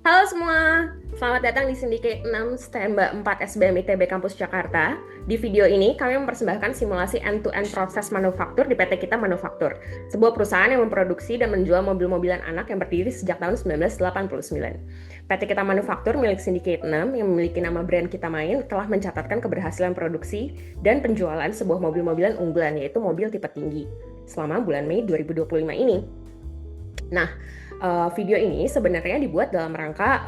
Halo semua, selamat datang di Syndicate 6 Stemba 4 SBM ITB Kampus Jakarta. Di video ini, kami mempersembahkan simulasi end-to-end proses manufaktur di PT Kita Manufaktur, sebuah perusahaan yang memproduksi dan menjual mobil-mobilan anak yang berdiri sejak tahun 1989. PT Kita Manufaktur milik Syndicate 6 yang memiliki nama brand Kita Main telah mencatatkan keberhasilan produksi dan penjualan sebuah mobil-mobilan unggulan, yaitu mobil tipe tinggi, selama bulan Mei 2025 ini. Nah, video ini sebenarnya dibuat dalam rangka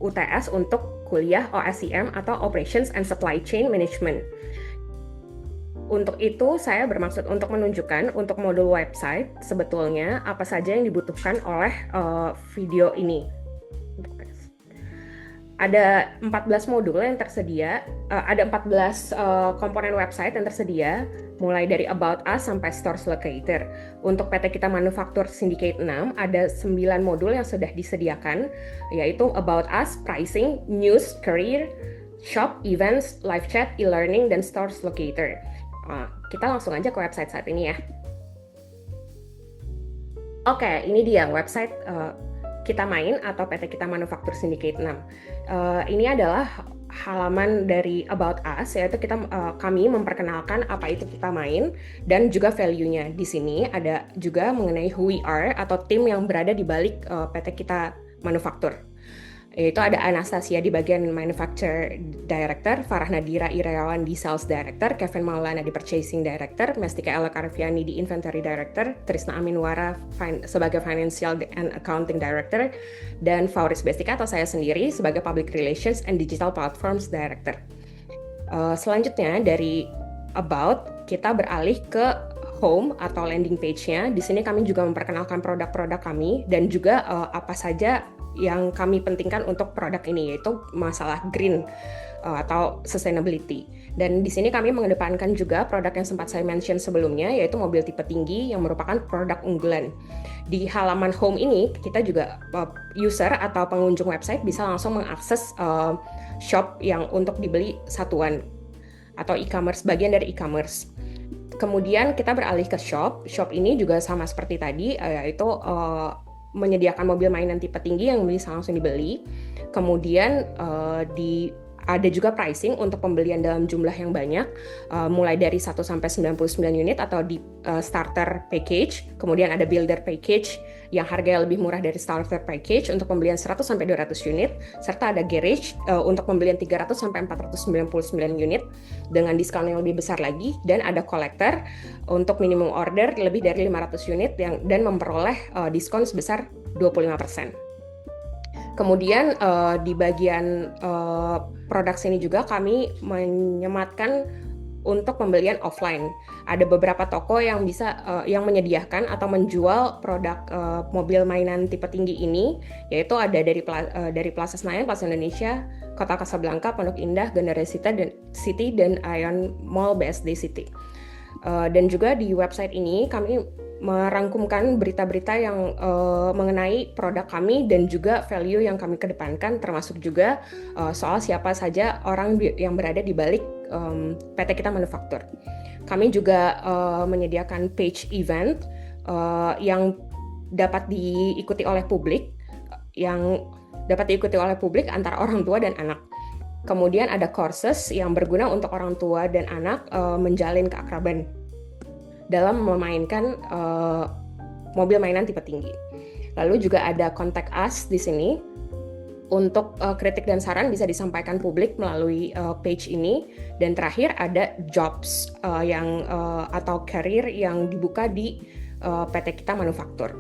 UTS untuk kuliah OSCM atau Operations and Supply Chain Management. Untuk itu, saya bermaksud untuk menunjukkan untuk modul website sebetulnya apa saja yang dibutuhkan oleh video ini. Ada 14 modul yang tersedia, ada 14 komponen website yang tersedia, mulai dari About Us sampai Stores Locator. Untuk PT Kita Manufaktur Syndicate 6, ada 9 modul yang sudah disediakan, yaitu About Us, Pricing, News, Career, Shop, Events, Live Chat, E-Learning, dan Stores Locator. Kita langsung aja ke website saat ini ya. Oke, ini dia website Kita Main atau PT Kita Manufaktur Syndicate 6. Ini adalah halaman dari About Us, yaitu kami memperkenalkan apa itu Kita Main dan juga value-nya. Di sini ada juga mengenai who we are atau tim yang berada di balik PT Kita Manufaktur. Yaitu ada Anastasia di bagian Manufacturer Director, Farah Nadira Irawan di Sales Director, Kevin Maulana di Purchasing Director, Mestika Ella Karfiani di Inventory Director, Trisna Aminwara sebagai Financial and Accounting Director, dan Fauris Bestika atau saya sendiri sebagai Public Relations and Digital Platforms Director. Selanjutnya dari About, kita beralih ke Home atau landing page-nya. Di sini kami juga memperkenalkan produk-produk kami dan juga apa saja yang kami pentingkan untuk produk ini, yaitu masalah green atau sustainability. Dan di sini kami mengedepankan juga produk yang sempat saya mention sebelumnya, yaitu mobil tipe tinggi yang merupakan produk unggulan. Di halaman home ini, kita juga user atau pengunjung website bisa langsung mengakses shop yang untuk dibeli satuan atau e-commerce, bagian dari e-commerce. Kemudian kita beralih ke shop. Shop ini juga sama seperti tadi, yaitu menyediakan mobil mainan tipe tinggi yang bisa langsung dibeli. Kemudian ada juga pricing untuk pembelian dalam jumlah yang banyak, mulai dari 1 sampai 99 unit atau di starter package. Kemudian ada builder package yang harganya lebih murah dari starter package untuk pembelian 100 sampai 200 unit, serta ada garage untuk pembelian 300 sampai 499 unit dengan diskon yang lebih besar lagi, dan ada collector untuk minimum order lebih dari 500 unit dan memperoleh diskon sebesar 25%. Kemudian di bagian produk sini juga kami menyematkan untuk pembelian offline. Ada beberapa toko yang bisa yang menyediakan atau menjual produk mobil mainan tipe tinggi ini, yaitu ada dari Plaza Senayan, Plaza Indonesia, Kota Kasablanka, Pondok Indah, Generasi City, dan Ion Mall BSD City. Dan juga di website ini kami merangkumkan berita-berita yang mengenai produk kami dan juga value yang kami kedepankan, termasuk juga soal siapa saja orang yang berada di balik PT Kita Manufaktur. Kami juga menyediakan page event yang dapat diikuti oleh publik, antara orang tua dan anak. Kemudian ada courses yang berguna untuk orang tua dan anak menjalin keakraban dalam memainkan mobil mainan tipe tinggi. Lalu juga ada contact us di sini. Untuk kritik dan saran bisa disampaikan publik melalui page ini. Dan terakhir ada jobs atau career yang dibuka di PT Kita Manufaktur.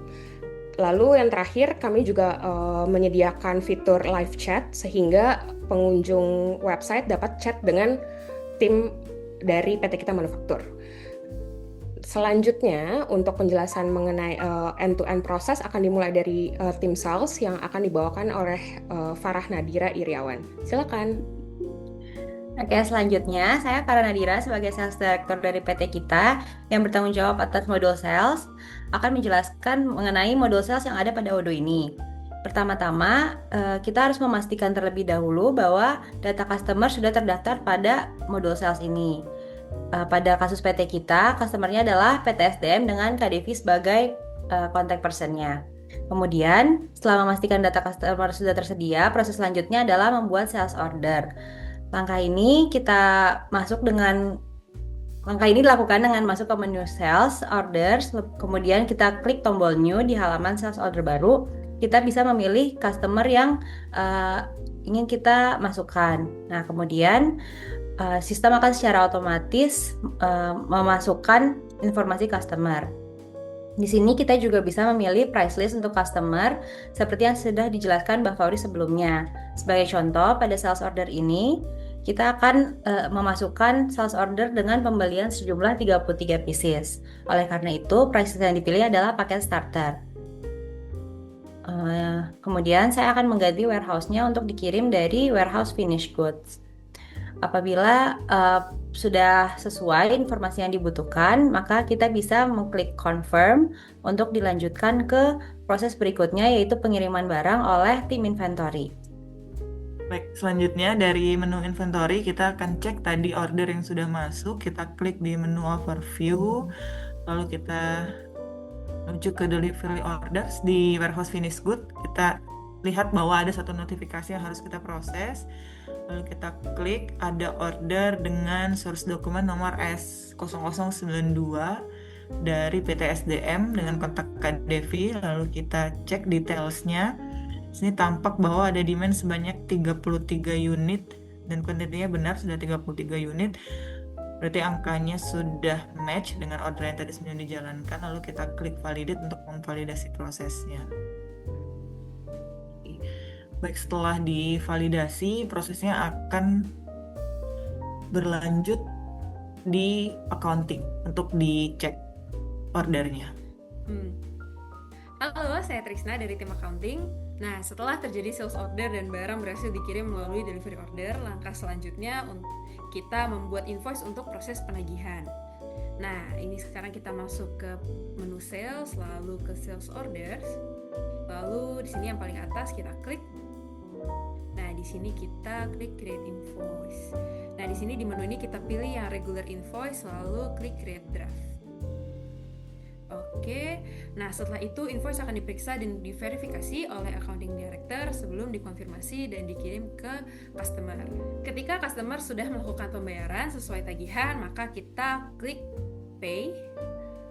Lalu yang terakhir, kami juga menyediakan fitur live chat sehingga pengunjung website dapat chat dengan tim dari PT Kita Manufaktur. Selanjutnya, untuk penjelasan mengenai end-to-end proses akan dimulai dari tim sales yang akan dibawakan oleh Farah Nadira Iriawan. Silakan. Oke, selanjutnya saya Farah Nadira sebagai Sales Director dari PT Kita yang bertanggung jawab atas modul sales akan menjelaskan mengenai modul sales yang ada pada Odoo ini. Pertama-tama, kita harus memastikan terlebih dahulu bahwa data customer sudah terdaftar pada modul sales ini. Pada kasus PT Kita, customer-nya adalah PT SDM dengan Kak Devi sebagai contact person-nya. Kemudian, setelah memastikan data customer sudah tersedia, proses selanjutnya adalah membuat sales order. Langkah ini kita masuk dengan Langkah ini dilakukan dengan masuk ke menu Sales, Orders, kemudian kita klik tombol New di halaman Sales Order baru. Kita bisa memilih customer yang ingin kita masukkan. Nah, kemudian sistem akan secara otomatis memasukkan informasi customer. Di sini kita juga bisa memilih price list untuk customer seperti yang sudah dijelaskan Mbak Fauri sebelumnya. Sebagai contoh, pada sales order ini kita akan memasukkan sales order dengan pembelian sejumlah 33 pieces. Oleh karena itu, price list yang dipilih adalah paket starter. Kemudian saya akan mengganti warehouse-nya untuk dikirim dari warehouse finished goods. Apabila sudah sesuai informasi yang dibutuhkan, maka kita bisa mengklik confirm untuk dilanjutkan ke proses berikutnya, yaitu pengiriman barang oleh tim inventory. Baik, selanjutnya dari menu inventory kita akan cek tadi order yang sudah masuk. Kita klik di menu overview, lalu kita menuju ke delivery orders di warehouse finished good. Kita lihat bahwa ada satu notifikasi yang harus kita proses. Lalu kita klik ada order dengan source dokumen nomor S0092 dari PT SDM dengan kontak Kak Devi. Lalu kita cek detailsnya. Di sini tampak bahwa ada demand sebanyak 33 unit dan kuantitinya benar sudah 33 unit. Berarti angkanya sudah match dengan order yang tadi sudah dijalankan. Lalu kita klik validate untuk memvalidasi prosesnya. Baik, setelah divalidasi, prosesnya akan berlanjut di accounting untuk dicek ordernya. Halo, saya Trisna dari tim accounting. Nah, setelah terjadi sales order dan barang berhasil dikirim melalui delivery order, langkah selanjutnya kita membuat invoice untuk proses penagihan. Nah, ini sekarang kita masuk ke menu sales, lalu ke sales orders. Lalu di sini yang paling atas kita klik. Nah, di sini kita klik create invoice. Nah, di sini di menu ini kita pilih yang regular invoice, lalu klik create draft. Oke, nah setelah itu invoice akan diperiksa dan diverifikasi oleh accounting director sebelum dikonfirmasi dan dikirim ke customer. Ketika customer sudah melakukan pembayaran sesuai tagihan, maka kita klik pay,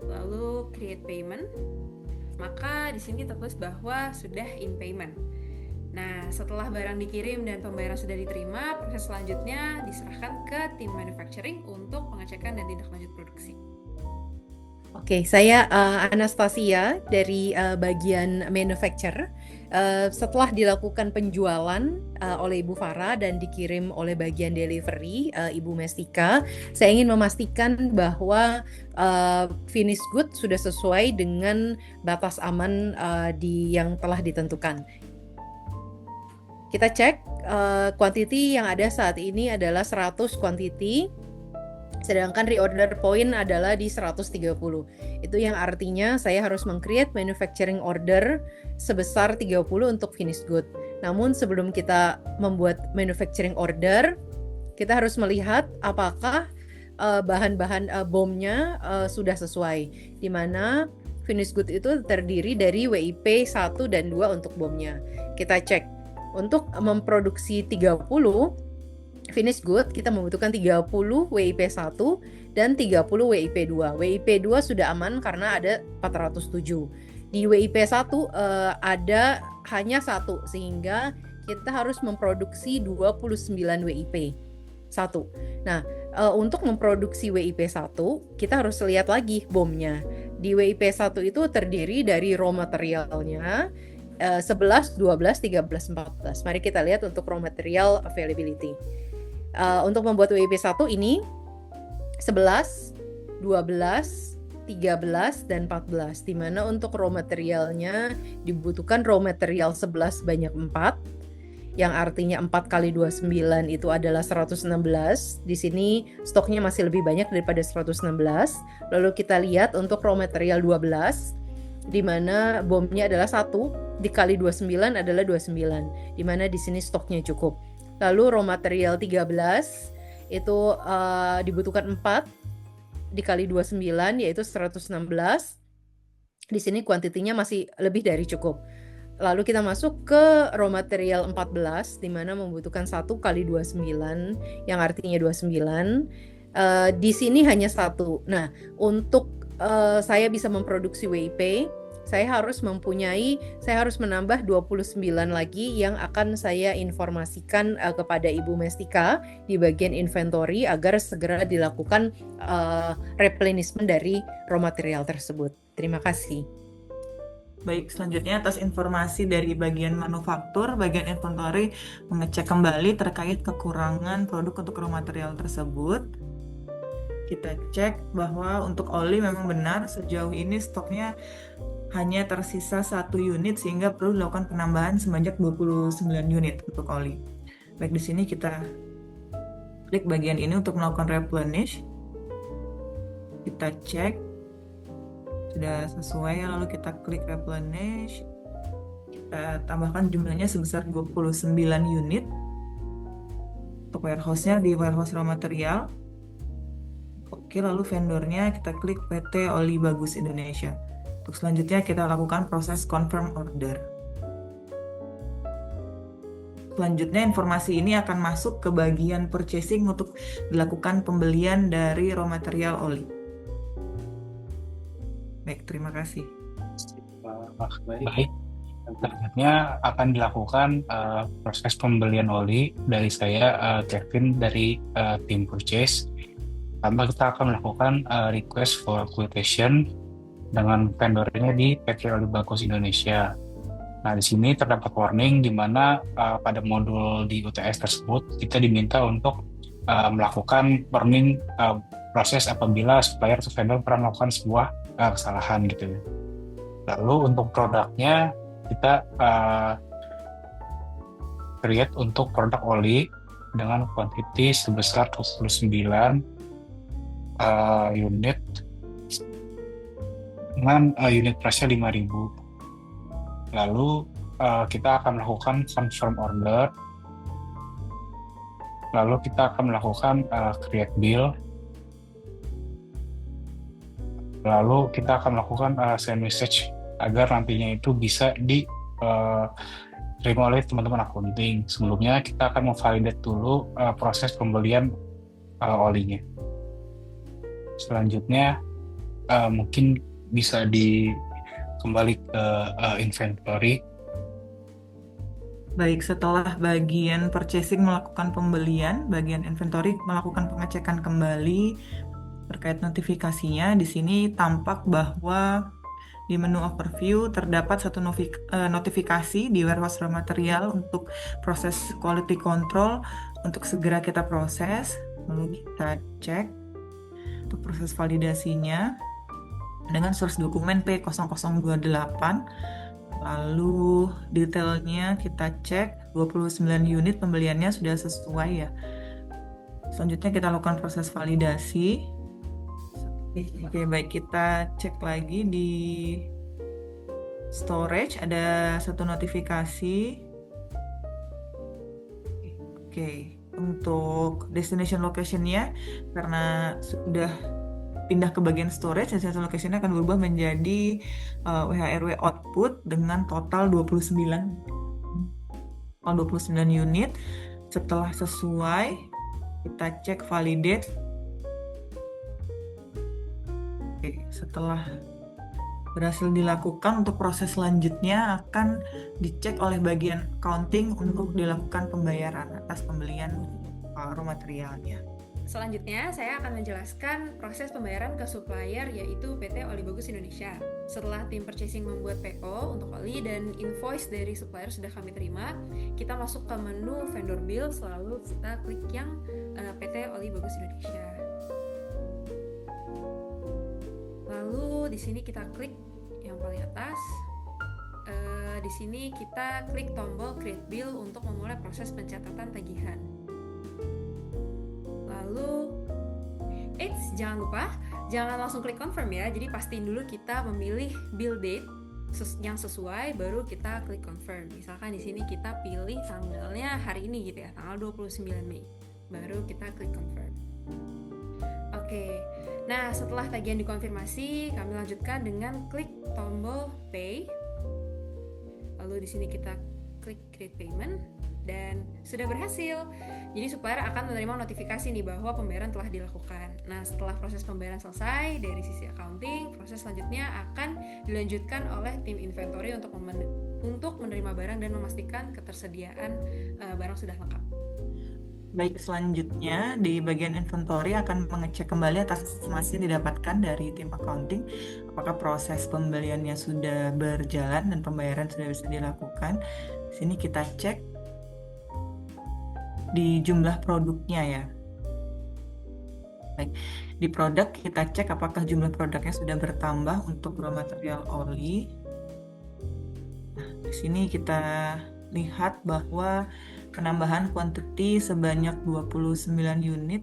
lalu create payment. Maka di sini tertulis bahwa sudah in payment. Nah, setelah barang dikirim dan pembayaran sudah diterima, proses selanjutnya diserahkan ke tim manufacturing untuk pengecekan dan tindak lanjut produksi. Oke, saya Anastasia dari bagian manufacture. Setelah dilakukan penjualan oleh Ibu Farah dan dikirim oleh bagian delivery Ibu Mestika, saya ingin memastikan bahwa finished good sudah sesuai dengan batas aman yang telah ditentukan. Kita cek quantity yang ada saat ini adalah 100 quantity, sedangkan reorder point adalah di 130. Itu yang artinya saya harus meng-create manufacturing order sebesar 30 untuk finished good. Namun sebelum kita membuat manufacturing order, kita harus melihat apakah bahan-bahan BOM-nya sudah sesuai, di mana finished good itu terdiri dari WIP 1 dan 2 untuk BOM-nya. Kita cek. Untuk memproduksi 30 finished good, kita membutuhkan 30 WIP 1 dan 30 WIP 2. WIP 2 sudah aman karena ada 407. Di WIP 1 ada hanya 1, sehingga kita harus memproduksi 29 WIP 1. Nah, untuk memproduksi WIP 1, kita harus lihat lagi BOM-nya. Di WIP 1 itu terdiri dari raw materialnya 11, 12, 13, 14. Mari kita lihat untuk raw material availability. Untuk membuat WIP 1 ini 11, 12, 13, dan 14. Di mana untuk raw materialnya dibutuhkan raw material 11 banyak 4. Yang artinya 4 kali 29 itu adalah 116. Di sini stoknya masih lebih banyak daripada 116. Lalu kita lihat untuk raw material 12, di mana BOM-nya adalah 1 dikali 29 adalah 29, di mana di sini stoknya cukup. Lalu raw material 13 itu dibutuhkan 4 dikali 29 yaitu 116, Di sini kuantitinya masih lebih dari cukup. Lalu kita masuk ke raw material 14, di mana membutuhkan 1 kali 29, yang artinya 29. Di sini hanya 1. Nah, untuk saya bisa memproduksi WIP, saya harus menambah 29 lagi yang akan saya informasikan kepada Ibu Mestika di bagian inventory agar segera dilakukan replenishment dari raw material tersebut. Terima kasih. Baik, selanjutnya atas informasi dari bagian manufaktur, bagian inventory mengecek kembali terkait kekurangan produk untuk raw material tersebut. Kita cek bahwa untuk oli memang benar sejauh ini stoknya hanya tersisa 1 unit sehingga perlu dilakukan penambahan sebanyak 29 unit untuk oli. Baik, di sini kita klik bagian ini untuk melakukan replenish. Kita cek sudah sesuai, lalu kita klik replenish. Kita tambahkan jumlahnya sebesar 29 unit untuk warehouse-nya di warehouse raw material. Oke, lalu vendornya kita klik PT Oli Bagus Indonesia. Untuk selanjutnya kita lakukan proses confirm order. Selanjutnya informasi ini akan masuk ke bagian purchasing untuk dilakukan pembelian dari raw material oli. Baik, terima kasih. Baik, selanjutnya akan dilakukan proses pembelian oli dari saya, Kevin, dari tim purchase. Pertama kita akan melakukan request for quotation dengan vendornya di PT Oli Bagus Indonesia. Nah, di sini terdapat warning di mana pada modul di UTS tersebut kita diminta untuk melakukan warning proses apabila supplier atau vendor pernah melakukan sebuah kesalahan gitu. Lalu untuk produknya kita create untuk produk oli dengan kuantiti sebesar 29 unit dengan unit price-nya 5.000. Lalu kita akan melakukan confirm order. Lalu kita akan melakukan create bill. Lalu kita akan melakukan send message agar nantinya itu bisa diterima oleh teman-teman accounting. Sebelumnya kita akan memvalidate dulu proses pembelian olinya. Selanjutnya mungkin bisa kembali ke inventory. Baik, setelah bagian purchasing melakukan pembelian, bagian inventory melakukan pengecekan kembali terkait notifikasinya. Di sini tampak bahwa di menu overview terdapat satu notifikasi di warehouse raw material untuk proses quality control untuk segera kita proses. Lalu kita cek untuk proses validasinya dengan source dokumen P0028. Lalu detailnya kita cek 29 unit pembeliannya sudah sesuai ya. Selanjutnya kita lakukan proses validasi. Oke, baik, kita cek lagi di storage ada satu notifikasi. Oke, untuk destination location-nya karena sudah pindah ke bagian storage, destination location-nya akan berubah menjadi WHRW output dengan total 29 unit. Setelah sesuai, kita cek validate. Oke, setelah berhasil dilakukan, untuk proses selanjutnya akan dicek oleh bagian accounting untuk dilakukan pembayaran atas pembelian raw materialnya. Selanjutnya, saya akan menjelaskan proses pembayaran ke supplier yaitu PT Oli Bagus Indonesia. Setelah tim purchasing membuat PO untuk oli dan invoice dari supplier sudah kami terima, kita masuk ke menu vendor bill, selalu kita klik yang PT Oli Bagus Indonesia. Lalu di sini kita klik yang paling atas. Di sini kita klik tombol create bill untuk memulai proses pencatatan tagihan. Lalu, jangan lupa, jangan langsung klik confirm ya. Jadi pastiin dulu kita memilih bill date yang sesuai, baru kita klik confirm. Misalkan di sini kita pilih tanggalnya hari ini gitu ya, tanggal 29 Mei. Baru kita klik confirm. Oke, Nah, setelah tagihan dikonfirmasi, kami lanjutkan dengan klik tombol Pay. Lalu di sini kita klik Create Payment dan sudah berhasil. Jadi supplier akan menerima notifikasi nih bahwa pembayaran telah dilakukan. Nah, setelah proses pembayaran selesai dari sisi accounting, proses selanjutnya akan dilanjutkan oleh tim inventory untuk menerima barang dan memastikan ketersediaan barang sudah lengkap. Baik, selanjutnya di bagian inventory akan mengecek kembali atas informasi yang didapatkan dari tim accounting, apakah proses pembeliannya sudah berjalan dan pembayaran sudah bisa dilakukan. Di sini kita cek di jumlah produknya ya. Baik, di produk kita cek apakah jumlah produknya sudah bertambah untuk raw material oli. Nah, di sini kita lihat bahwa penambahan quantity sebanyak 29 unit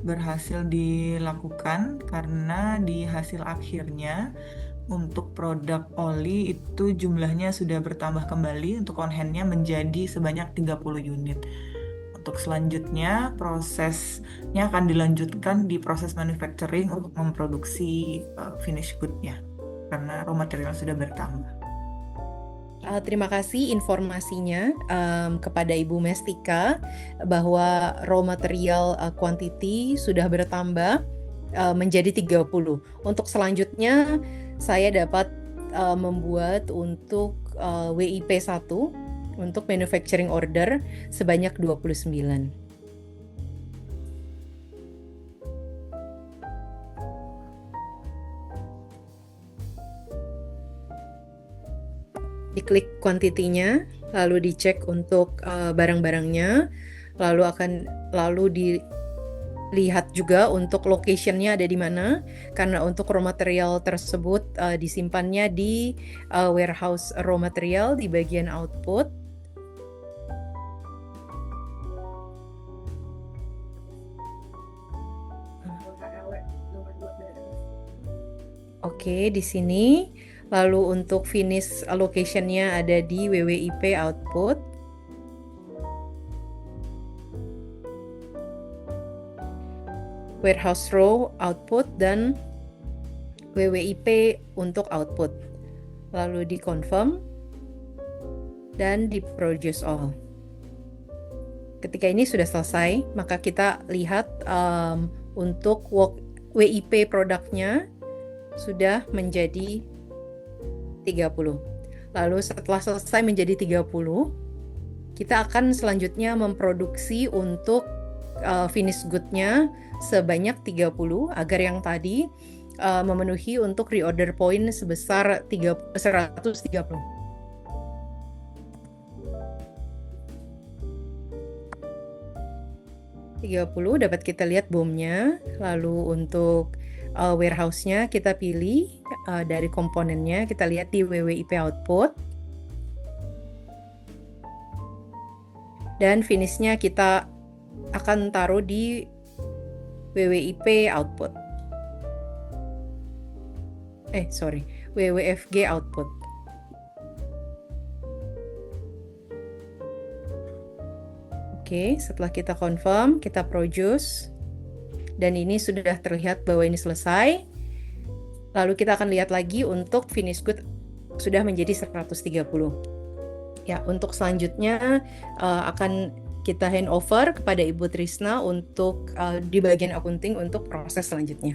berhasil dilakukan karena di hasil akhirnya untuk produk oli itu jumlahnya sudah bertambah kembali untuk on hand-nya menjadi sebanyak 30 unit. Untuk selanjutnya prosesnya akan dilanjutkan di proses manufacturing untuk memproduksi finish good-nya karena raw material sudah bertambah. Terima kasih informasinya kepada Ibu Mestika bahwa raw material quantity sudah bertambah menjadi 30. Untuk selanjutnya saya dapat membuat untuk WIP 1 untuk manufacturing order sebanyak 29. Diklik kuantitinya, lalu dicek untuk barang-barangnya, lalu dilihat juga untuk location-nya ada di mana, karena untuk raw material tersebut disimpannya di warehouse raw material di bagian output. Oke, di sini. Lalu untuk finish location-nya ada di WWIP output. Warehouse row output dan WWIP untuk output. Lalu di confirm dan di produce all. Ketika ini sudah selesai, maka kita lihat untuk WIP produknya sudah menjadi 30. Lalu setelah selesai menjadi 30, kita akan selanjutnya memproduksi untuk finish good-nya sebanyak 30 agar yang tadi memenuhi untuk reorder point sebesar 130. 30 dapat kita lihat BOM-nya, lalu untuk warehouse-nya kita pilih dari komponennya, kita lihat di WWIP output, dan finish-nya kita akan taruh di WWIP output. WWFG output. Oke, setelah kita confirm, kita produce, dan ini sudah terlihat bahwa ini selesai. Lalu kita akan lihat lagi untuk finish good sudah menjadi 130. Ya, untuk selanjutnya akan kita hand over kepada Ibu Trisna untuk di bagian accounting untuk proses selanjutnya.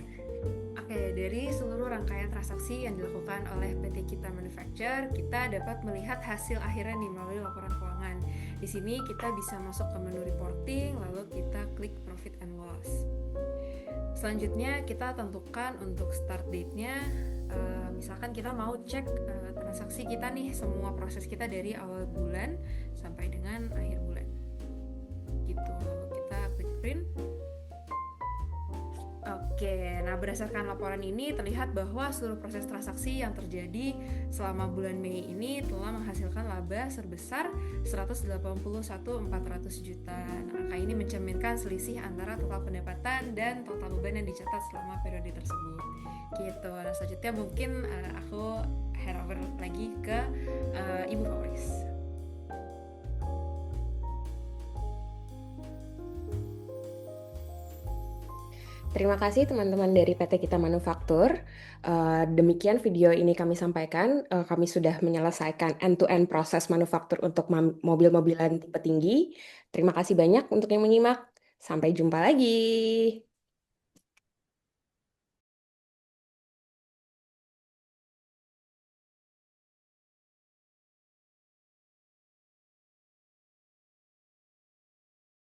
Oke, dari seluruh rangkaian transaksi yang dilakukan oleh PT Kita Manufacture, kita dapat melihat hasil akhirnya nih melalui laporan keuangan. Di sini kita bisa masuk ke menu reporting, lalu kita klik profit and loss. Selanjutnya kita tentukan untuk start date-nya, misalkan kita mau cek transaksi kita nih, semua proses kita dari awal bulan sampai dengan akhir bulan. Gitu, kita klik print. Oke, nah berdasarkan laporan ini terlihat bahwa seluruh proses transaksi yang terjadi selama bulan Mei ini telah menghasilkan laba sebesar 181.400 juta. Nah, angka ini mencerminkan selisih antara total pendapatan dan total beban yang dicatat selama periode tersebut. Gitu. Nah, selanjutnya mungkin aku hand over lagi ke Ibu Fauris. Terima kasih teman-teman dari PT Kita Manufaktur. Demikian video ini kami sampaikan. Kami sudah menyelesaikan end-to-end proses manufaktur untuk mobil-mobilan tipe tinggi. Terima kasih banyak untuk yang menyimak. Sampai jumpa lagi.